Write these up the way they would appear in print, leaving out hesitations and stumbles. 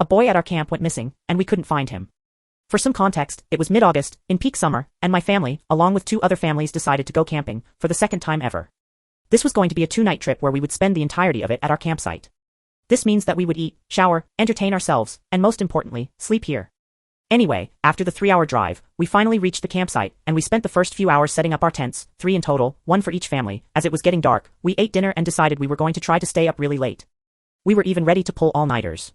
A boy at our camp went missing, and we couldn't find him. For some context, it was mid-August, in peak summer, and my family, along with 2 other families, decided to go camping, for the second time ever. This was going to be a 2-night trip where we would spend the entirety of it at our campsite. This means that we would eat, shower, entertain ourselves, and most importantly, sleep here. Anyway, after the 3-hour drive, we finally reached the campsite, and we spent the first few hours setting up our tents, 3 in total, 1 for each family. As it was getting dark, we ate dinner and decided we were going to try to stay up really late. We were even ready to pull all-nighters.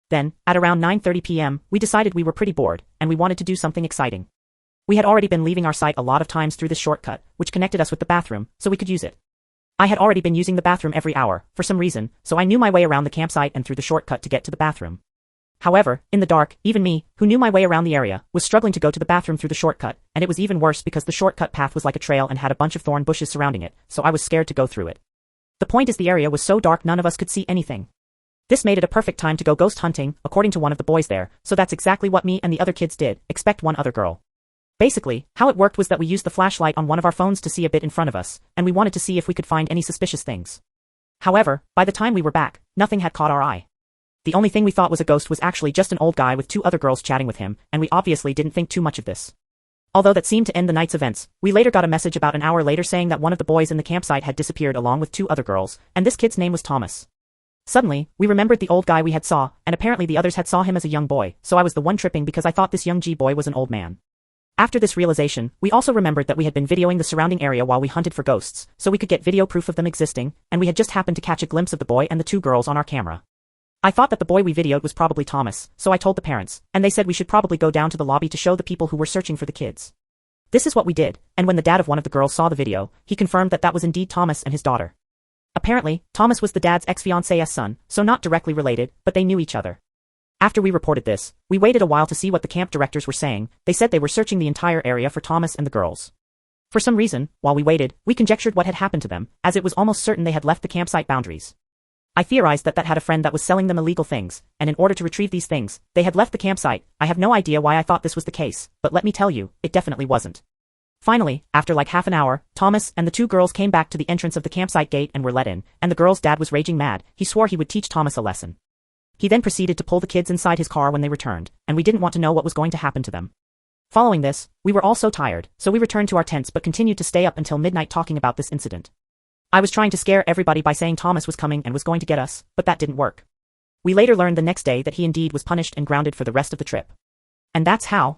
Then, at around 9:30 p.m., we decided we were pretty bored, and we wanted to do something exciting. We had already been leaving our site a lot of times through this shortcut, which connected us with the bathroom, so we could use it. I had already been using the bathroom every hour, for some reason, so I knew my way around the campsite and through the shortcut to get to the bathroom. However, in the dark, even me, who knew my way around the area, was struggling to go to the bathroom through the shortcut, and it was even worse because the shortcut path was like a trail and had a bunch of thorn bushes surrounding it, so I was scared to go through it. The point is the area was so dark none of us could see anything. This made it a perfect time to go ghost hunting, according to one of the boys there, so that's exactly what me and the other kids did, except one other girl. Basically, how it worked was that we used the flashlight on one of our phones to see a bit in front of us, and we wanted to see if we could find any suspicious things. However, by the time we were back, nothing had caught our eye. The only thing we thought was a ghost was actually just an old guy with 2 other girls chatting with him, and we obviously didn't think too much of this. Although that seemed to end the night's events, we later got a message about an hour later saying that one of the boys in the campsite had disappeared along with 2 other girls, and this kid's name was Thomas. Suddenly, we remembered the old guy we had saw, and apparently the others had saw him as a young boy, so I was the one tripping because I thought this young G-boy was an old man. After this realization, we also remembered that we had been videoing the surrounding area while we hunted for ghosts, so we could get video proof of them existing, and we had just happened to catch a glimpse of the boy and the 2 girls on our camera. I thought that the boy we videoed was probably Thomas, so I told the parents, and they said we should probably go down to the lobby to show the people who were searching for the kids. This is what we did, and when the dad of one of the girls saw the video, he confirmed that that was indeed Thomas and his daughter. Apparently, Thomas was the dad's ex-fiancée's son, so not directly related, but they knew each other. After we reported this, we waited a while to see what the camp directors were saying. They said they were searching the entire area for Thomas and the girls. For some reason, while we waited, we conjectured what had happened to them, as it was almost certain they had left the campsite boundaries. I theorized that had a friend that was selling them illegal things, and in order to retrieve these things, they had left the campsite. I have no idea why I thought this was the case, but let me tell you, it definitely wasn't. Finally, after like half an hour, Thomas and the 2 girls came back to the entrance of the campsite gate and were let in, and the girls' dad was raging mad. He swore he would teach Thomas a lesson. He then proceeded to pull the kids inside his car when they returned, and we didn't want to know what was going to happen to them. Following this, we were all so tired, so we returned to our tents but continued to stay up until midnight talking about this incident. I was trying to scare everybody by saying Thomas was coming and was going to get us, but that didn't work. We later learned the next day that he indeed was punished and grounded for the rest of the trip. And that's how